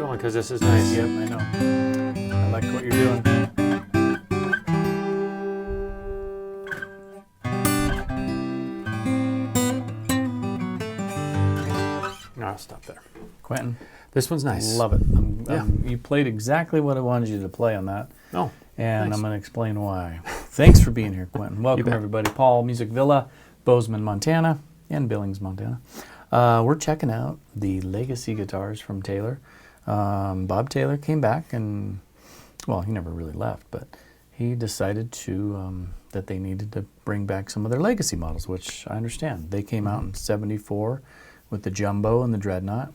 going because this is nice. Yep, I know. I like what you're doing. No, I'll stop there. Quentin, This one's nice. love it. You played exactly what I wanted you to play on that. Oh, And nice. I'm going to explain why. Thanks for being here, Quentin. Welcome, bet. everybody. Paul, Music Villa, Bozeman, Montana, and Billings, Montana. We're checking out the legacy guitars from Taylor. Bob Taylor came back and, well, he never really left, but he decided to that they needed to bring back some of their legacy models, which I understand. They came out in '74 with the Jumbo and the Dreadnought.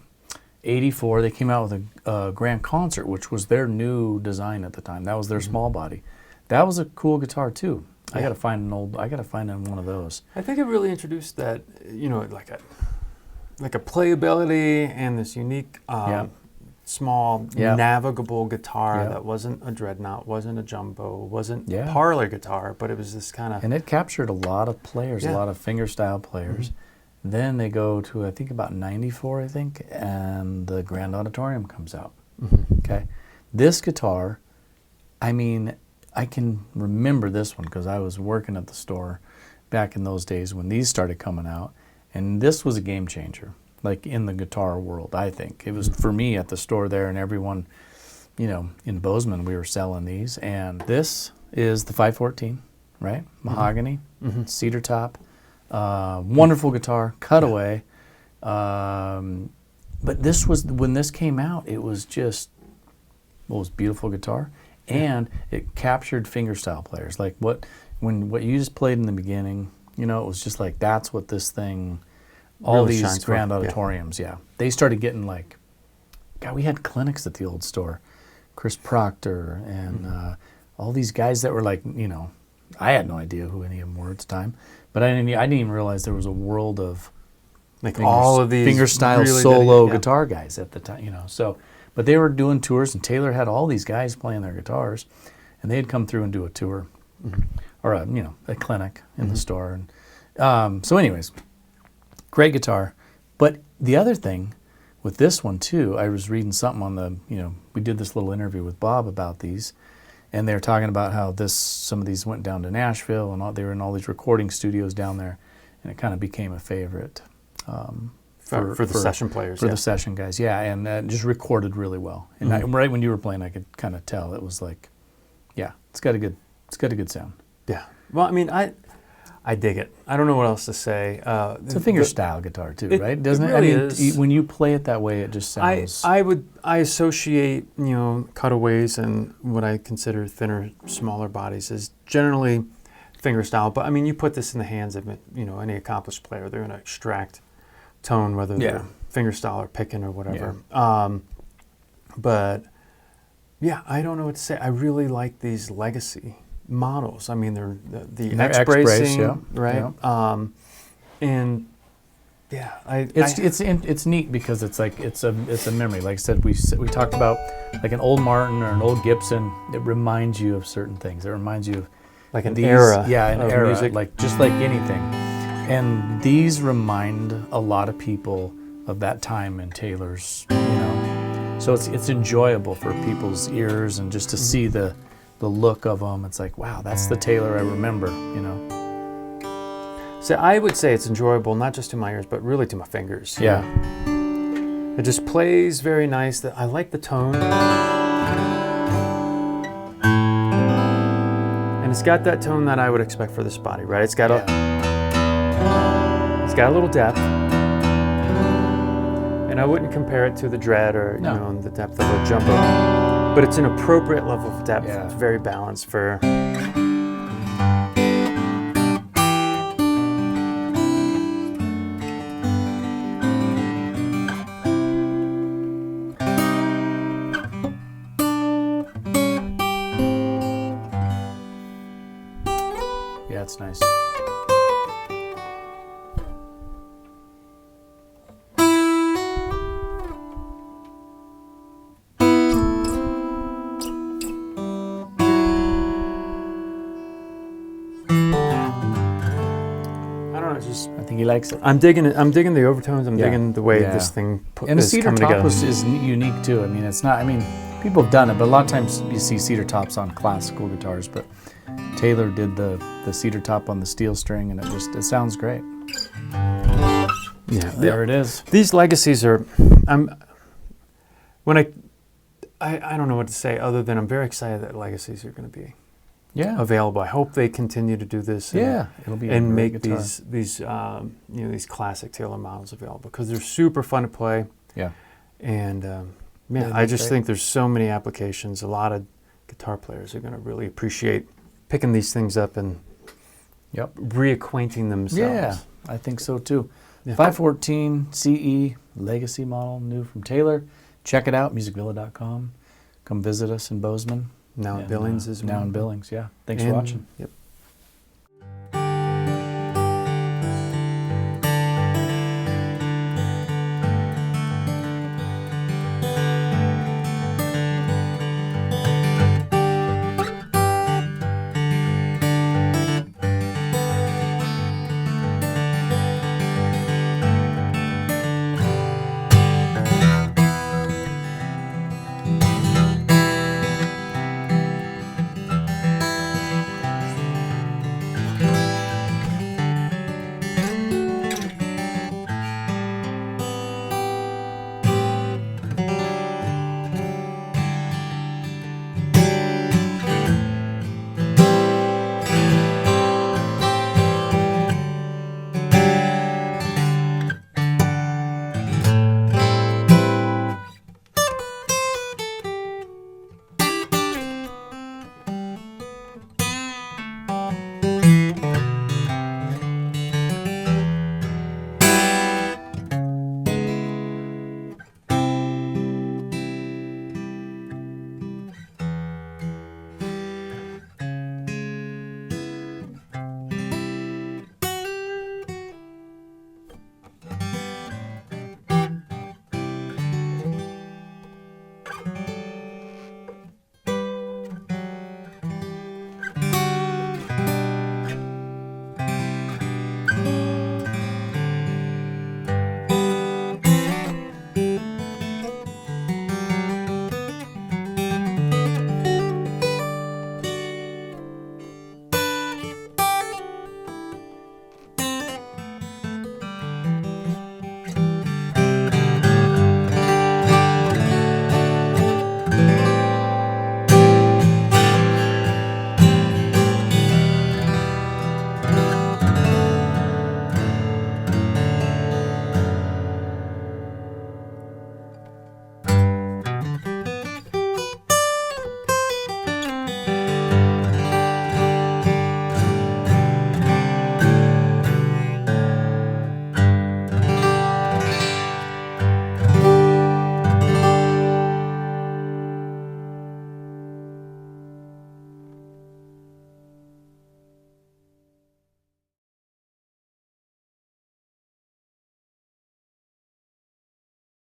'84, they came out with a Grand Concert, which was their new design at the time. That was their small body. That was a cool guitar too. I gotta find one of those. I think it really introduced that, you know, like a playability and this unique small navigable guitar that wasn't a Dreadnought, wasn't a Jumbo, wasn't parlor guitar, but it was this kind of... And it captured a lot of players, a lot of fingerstyle players. Then they go to, I think, about '94, I think, and the Grand Auditorium comes out. Okay, this guitar, I mean, I can remember this one because I was working at the store back in those days when these started coming out, and this was a game changer, like in the guitar world, I think. It was for me at the store there, and everyone, you know, in Bozeman, we were selling these, and this is the 514, right? Mahogany, cedar top. Wonderful guitar, cutaway. But this was, when this came out, it was just, well, it was beautiful guitar, and it captured fingerstyle players. Like what you just played in the beginning, you know, it was just like, that's what this thing, all really these Grand Auditoriums, they started getting like, God, we had clinics at the old store. Chris Proctor and all these guys that were like, you know, I had no idea who any of them were at the time. But I didn't even realize there was a world of like all of these fingerstyle really solo guitar guys at the time, you know. So, but they were doing tours, and Taylor had all these guys playing their guitars, and they'd come through and do a tour or a clinic in the store. And so, anyways, great guitar. But the other thing with this one too, I was reading something on the, you know, we did this little interview with Bob about these. And they were talking about how some of these went down to Nashville, and they were in all these recording studios down there, and it kind of became a favorite for the session players, for the session guys, and just recorded really well. And right when you were playing, I could kind of tell it was like, it's got a good sound. Yeah. Well, I mean, I dig it. I don't know what else to say. It's a fingerstyle guitar too, right? Doesn't it? I mean, Is. When you play it that way, it just sounds. I associate, you know, cutaways and what I consider thinner, smaller bodies as generally fingerstyle. But I mean, you put this in the hands of, you know, any accomplished player, they're going to extract tone, whether they're fingerstyle or picking or whatever. But yeah, I don't know what to say. I really like these legacy models. I mean, they're the X-bracing, right? Yeah. And it's neat because it's like it's a memory. Like I said, we talked about like an old Martin or an old Gibson. It reminds you of certain things. It reminds you of like an era, an era, music, like just like anything. And these remind a lot of people of that time in Taylor's, you know. So it's enjoyable for people's ears and just to see the look of them. It's like, wow, that's the Taylor I remember, you know. So I would say it's enjoyable, not just to my ears, but really to my fingers. Yeah. It just plays very nice. I like the tone. And it's got that tone that I would expect for this body, right? It's got a little depth. And I wouldn't compare it to the Dread or, you know, the depth of a Jumbo. But it's an appropriate level of depth. It's very balanced for... Yeah, it's nice. I think think he likes it. I'm digging it. I'm digging the overtones. I'm digging the way this thing and the is cedar coming top together. is unique too. I mean, it's not. I mean, people have done it, but a lot of times you see cedar tops on classical guitars. But Taylor did the cedar top on the steel string, and it sounds great. Yeah, There it is. These legacies are. When I don't know what to say other than I'm very excited that legacies are going to be available. I hope they continue to do this. And, it'll be and a make great guitar. these these classic Taylor models available because they're super fun to play. Yeah. And I just think there's so many applications. A lot of guitar players are going to really appreciate picking these things up and reacquainting themselves. Yeah, I think so too. Yeah. 514 CE Legacy model, new from Taylor. Check it out, musicvilla.com. Come visit us in Bozeman. Now in Billings as well. Now in Billings, yeah. Thanks for watching. Yep.